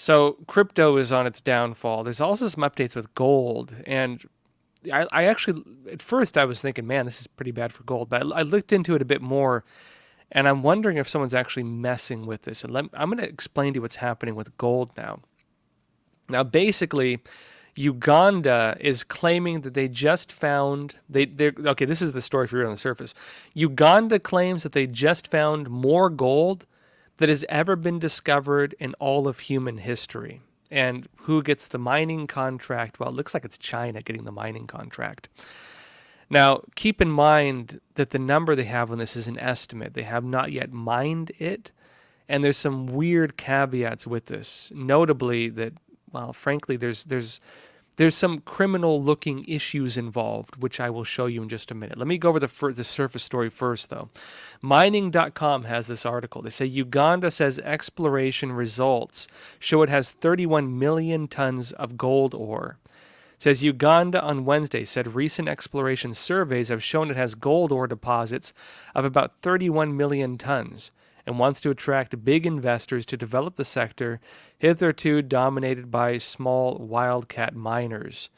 So crypto is on its downfall. There's also some updates with gold, and I actually at first I was thinking, man, this is pretty bad for gold. But I looked into it a bit more, and I'm wondering if someone's actually messing with this. And I'm going to explain to you what's happening with gold now. Now, basically, Uganda is claiming that they just found they okay. This is the story for you on the surface. Uganda claims that they just found more gold that has ever been discovered in all of human history. And who gets the mining contract? Well, it looks like it's China getting the mining contract. Now, keep in mind that the number they have on this is an estimate. They have not yet mined it, and there's some weird caveats with this. Notably, that well, frankly, there's some criminal looking issues involved, which I will show you in just a minute. Let me go over the surface story first, though. Mining.com has this article. They say Uganda says exploration results show it has 31 million tons of gold ore. It says Uganda on Wednesday said recent exploration surveys have shown it has gold ore deposits of about 31 million tons and wants to attract big investors to develop the sector, hitherto dominated by small wildcat miners.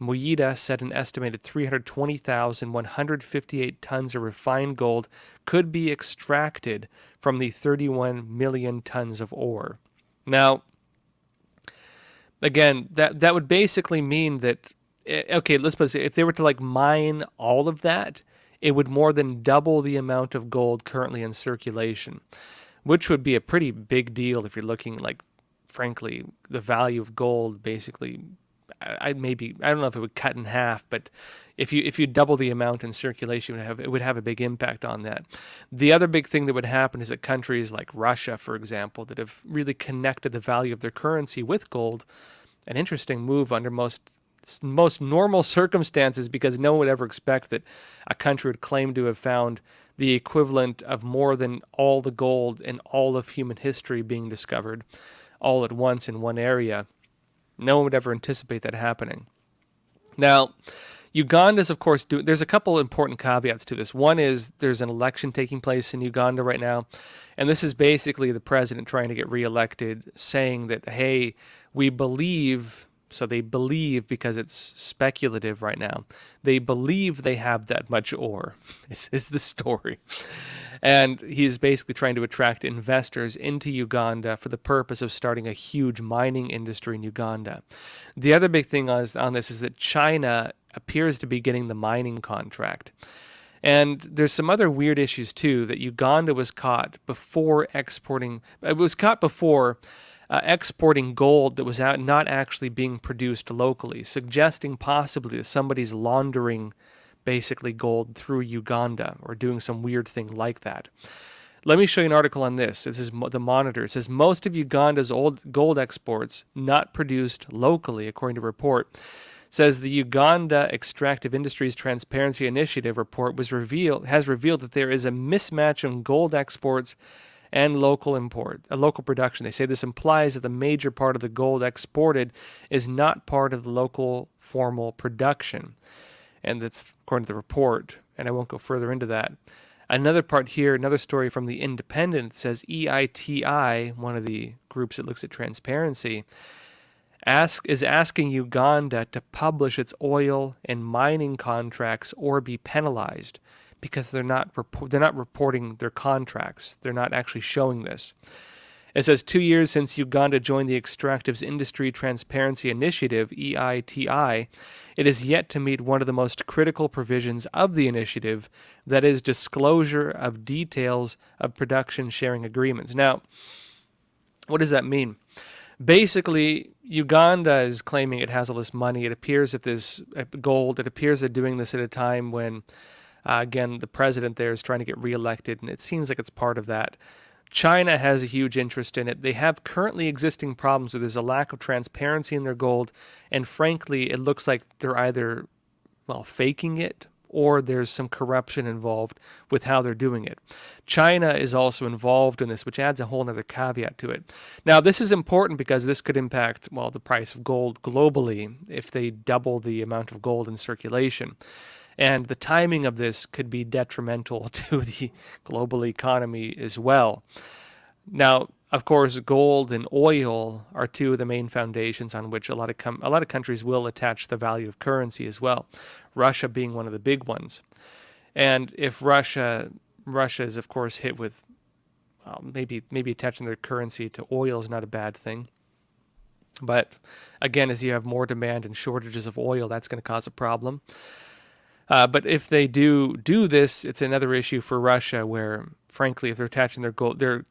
Muyida said an estimated 320,158 tons of refined gold could be extracted from the 31 million tons of ore. Now, again, that would basically mean that, okay, let's put it, if they were to like mine all of that, it would more than double the amount of gold currently in circulation, which would be a pretty big deal if you're looking like, frankly, the value of gold basically. I don't know if it would cut in half, but if you double the amount in circulation, it would have a big impact on that. The other big thing that would happen is that countries like Russia, for example, that have really connected the value of their currency with gold, an interesting move under most normal circumstances, because no one would ever expect that a country would claim to have found the equivalent of more than all the gold in all of human history being discovered all at once in one area. No one would ever anticipate that happening. Now, Uganda's, of course, there's a couple important caveats to this. One is there's an election taking place in Uganda right now, and this is basically the president trying to get reelected, saying that, hey, we believe, so they believe because it's speculative right now, they believe they have that much ore, is the story. And he's basically trying to attract investors into Uganda for the purpose of starting a huge mining industry in Uganda. The other big thing on this is that China appears to be getting the mining contract. And there's some other weird issues too, that Uganda was caught before exporting. It was caught before exporting gold that was not actually being produced locally, suggesting possibly that somebody's laundering basically gold through Uganda or doing some weird thing like that. Let me show you an article on this. This is the Monitor. It says most of Uganda's old gold exports not produced locally, according to a report. Says the Uganda Extractive Industries Transparency Initiative report has revealed that there is a mismatch in gold exports and local production. They say this implies that the major part of the gold exported is not part of the local formal production. And that's according to the report, and I won't go further into that. Another part here, another story from The Independent, says EITI, one of the groups that looks at transparency, is asking Uganda to publish its oil and mining contracts or be penalized because they're not reporting their contracts. They're not actually showing this. It says 2 years since Uganda joined the Extractives Industry Transparency Initiative, EITI, it is yet to meet one of the most critical provisions of the initiative, that is disclosure of details of production sharing agreements. Now, what does that mean? Basically, Uganda is claiming it has all this money. It appears that this gold, it appears they're doing this at a time when, again, the president there is trying to get reelected, and it seems like it's part of that. China has a huge interest in it. They have currently existing problems where there's a lack of transparency in their gold, and frankly, it looks like they're either, faking it, or there's some corruption involved with how they're doing it. China is also involved in this, which adds a whole other caveat to it. Now, this is important because this could impact, the price of gold globally if they double the amount of gold in circulation. And the timing of this could be detrimental to the global economy as well. Now, Of course, gold and oil are two of the main foundations on which a lot of countries will attach the value of currency as well. Russia being one of the big ones. And if Russia is of course hit with maybe attaching their currency to oil is not a bad thing. But again, as you have more demand and shortages of oil, that's going to cause a problem. But if they do this, it's another issue for Russia where, frankly, if they're attaching their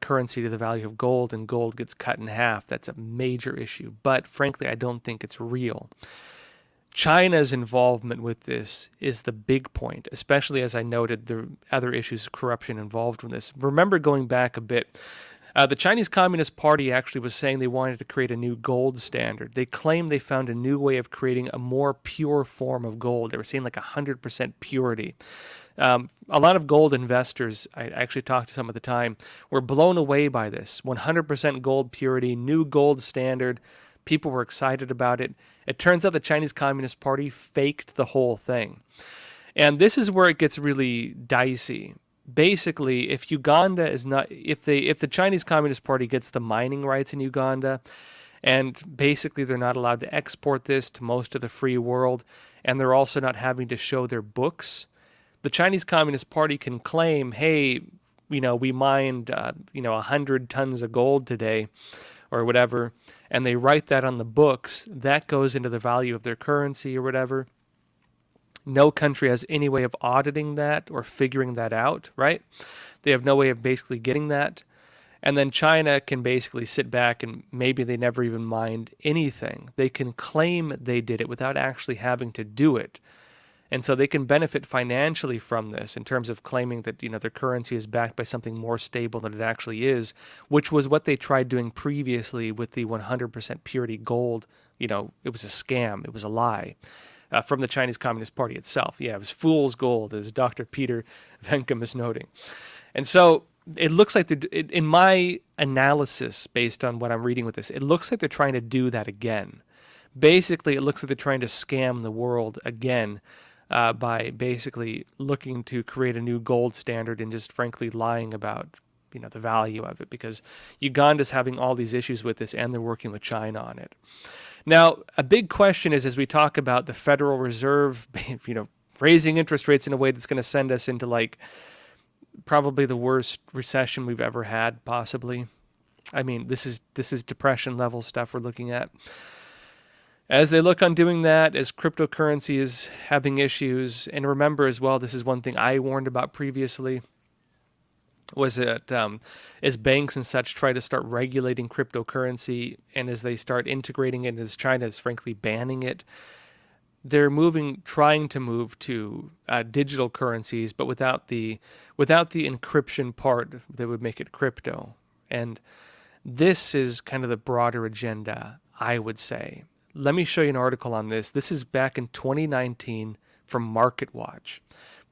currency to the value of gold and gold gets cut in half, that's a major issue. But frankly, I don't think it's real. China's involvement with this is the big point, especially as I noted the other issues of corruption involved with this. Remember going back a bit, the Chinese Communist Party actually was saying they wanted to create a new gold standard. They claimed they found a new way of creating a more pure form of gold. They were saying like 100% purity. A lot of gold investors, I actually talked to some at the time, were blown away by this. 100% gold purity, new gold standard. People were excited about it. It turns out the Chinese Communist Party faked the whole thing. And this is where it gets really dicey. Basically, if Uganda is not, if the Chinese Communist Party gets the mining rights in Uganda, and basically they're not allowed to export this to most of the free world, and they're also not having to show their books, the Chinese Communist Party can claim, hey, we mined, 100 tons of gold today, or whatever, and they write that on the books, that goes into the value of their currency or whatever. No country has any way of auditing that or figuring that out, right? They have no way of basically getting that. And then China can basically sit back and maybe they never even mined anything. They can claim they did it without actually having to do it. And so they can benefit financially from this in terms of claiming that, their currency is backed by something more stable than it actually is, which was what they tried doing previously with the 100% purity gold. It was a scam. It was a lie. From the Chinese Communist Party itself. Yeah, it was fool's gold, as Dr. Peter Venkum is noting. And so it looks like in my analysis, based on what I'm reading with this, it looks like they're trying to do that again. Basically, it looks like they're trying to scam the world again by basically looking to create a new gold standard and just frankly lying about the value of it, because Uganda's having all these issues with this and they're working with China on it. Now, a big question is, as we talk about the Federal Reserve, raising interest rates in a way that's going to send us into probably the worst recession we've ever had, possibly. I mean, this is depression level stuff we're looking at. As they look on doing that, as cryptocurrency is having issues, and remember as well, this is one thing I warned about previously, was that as banks and such try to start regulating cryptocurrency, and as they start integrating it, as China is frankly banning it, they're trying to move to digital currencies, but without the encryption part that would make it crypto. And this is kind of the broader agenda, I would say. Let me show you an article on this. This is back in 2019 from MarketWatch,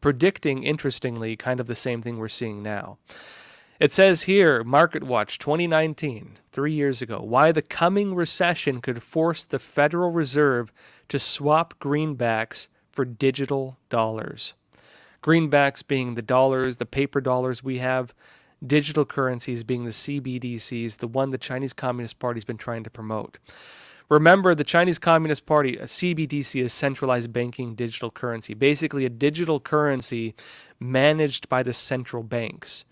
predicting, interestingly, kind of the same thing we're seeing now. It says here, MarketWatch 2019, 3 years ago, why the coming recession could force the Federal Reserve to swap greenbacks for digital dollars. Greenbacks being the dollars, the paper dollars we have, digital currencies being the CBDCs, the one the Chinese Communist Party has been trying to promote. Remember, the Chinese Communist Party, a CBDC, is centralized banking digital currency, basically a digital currency managed by the central banks.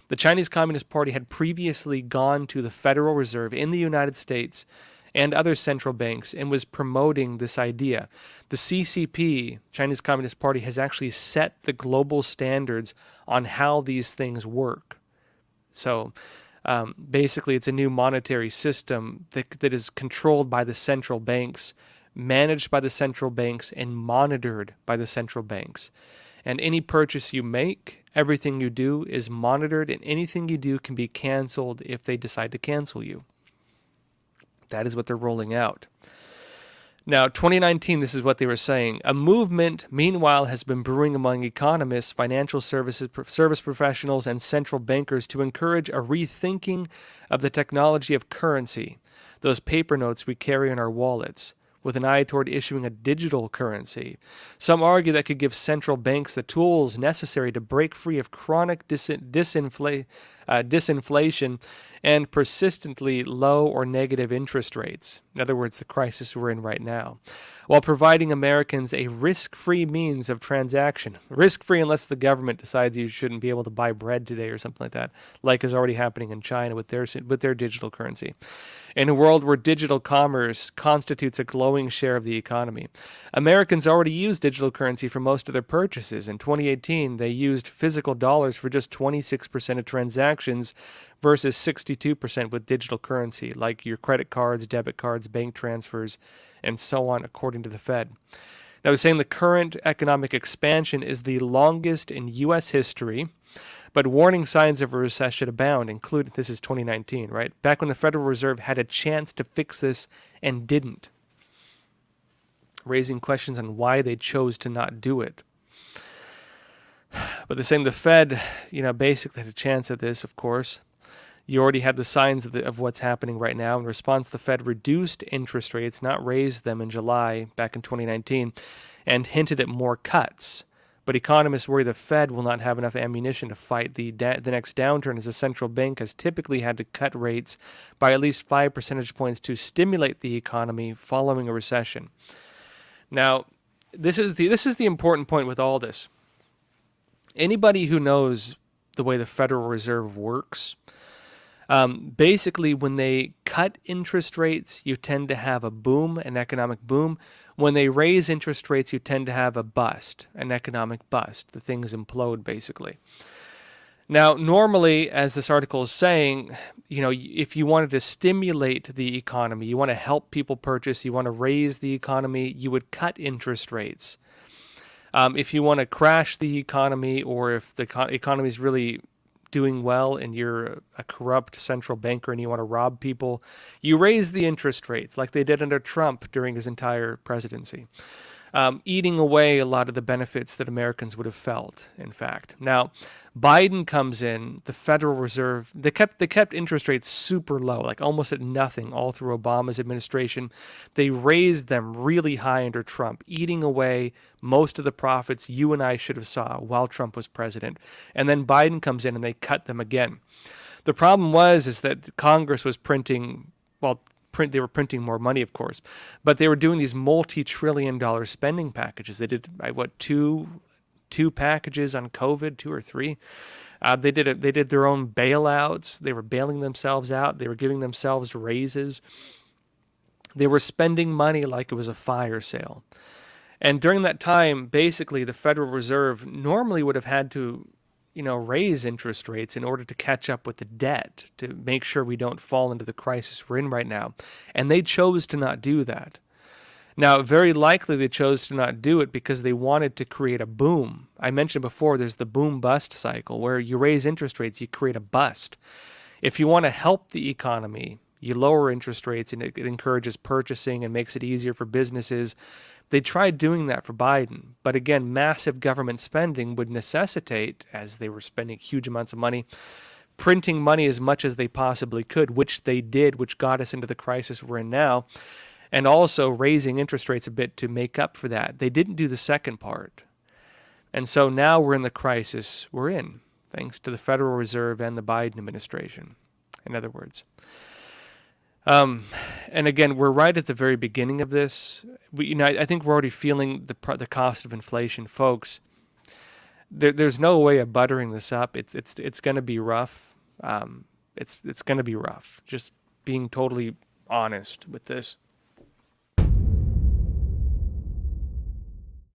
The Chinese Communist Party had previously gone to the Federal Reserve in the United States and other central banks and was promoting this idea. The CCP, Chinese Communist Party, has actually set the global standards on how these things work. So basically, it's a new monetary system that is controlled by the central banks, managed by the central banks, and monitored by the central banks. And any purchase you make, everything you do is monitored, and anything you do can be canceled if they decide to cancel you. That is what they're rolling out. Now, 2019, this is what they were saying. A movement, meanwhile, has been brewing among economists, financial service professionals, and central bankers to encourage a rethinking of the technology of currency, those paper notes we carry in our wallets, with an eye toward issuing a digital currency. Some argue that could give central banks the tools necessary to break free of chronic disinflation, and persistently low or negative interest rates. In other words, the crisis we're in right now, while providing Americans a risk-free means of transaction. Risk-free unless the government decides you shouldn't be able to buy bread today or something like is already happening in China with their digital currency. In a world where digital commerce constitutes a glowing share of the economy, Americans already use digital currency for most of their purchases. In 2018, they used physical dollars for just 26% of transactions versus 62% with digital currency, like your credit cards, debit cards, bank transfers, and so on, according to the Fed. Now, they're saying the current economic expansion is the longest in U.S. history, but warning signs of a recession abound, including, this is 2019, right? Back when the Federal Reserve had a chance to fix this and didn't, raising questions on why they chose to not do it. But they're saying the Fed, basically had a chance at this, of course. You already had the signs of what's happening right now. In response, the Fed reduced interest rates, not raised them in July back in 2019, and hinted at more cuts. But economists worry the Fed will not have enough ammunition to fight the next downturn, as the central bank has typically had to cut rates by at least 5 percentage points to stimulate the economy following a recession. Now, this is the important point with all this. Anybody who knows the way the Federal Reserve works, basically, when they cut interest rates, you tend to have a boom, an economic boom. When they raise interest rates, you tend to have a bust, an economic bust. The things implode, basically. Now, normally, as this article is saying, if you wanted to stimulate the economy, you want to help people purchase, you want to raise the economy, you would cut interest rates. If you want to crash the economy, or if the economy is really doing well and you're a corrupt central banker and you want to rob people, you raise the interest rates like they did under Trump during his entire presidency, eating away a lot of the benefits that Americans would have felt, in fact. Now, Biden comes in, the Federal Reserve, they kept interest rates super low, like almost at nothing all through Obama's administration. They raised them really high under Trump, eating away most of the profits you and I should have saw while Trump was president. And then Biden comes in and they cut them again. The problem is that Congress was printing, they were printing more money, of course, but they were doing these multi-trillion-dollar spending packages. They did, two packages on COVID, 2 or 3. They did their own bailouts. They were bailing themselves out. They were giving themselves raises. They were spending money like it was a fire sale. And during that time, basically, the Federal Reserve normally would have had to, raise interest rates in order to catch up with the debt, to make sure we don't fall into the crisis we're in right now. And they chose to not do that. Now, very likely they chose to not do it because they wanted to create a boom. I mentioned before, there's the boom-bust cycle, where you raise interest rates, you create a bust. If you want to help the economy, you lower interest rates, and it encourages purchasing and makes it easier for businesses. They tried doing that for Biden. But again, massive government spending would necessitate, as they were spending huge amounts of money, printing money as much as they possibly could, which they did, which got us into the crisis we're in now, and also raising interest rates a bit to make up for that. They didn't do the second part. And so now we're in the crisis we're in, thanks to the Federal Reserve and the Biden administration, in other words. And again, we're right at the very beginning of this. I think we're already feeling the cost of inflation, folks. There's no way of buttering this up. It's going to be rough. It's going to be rough. Just being totally honest with this.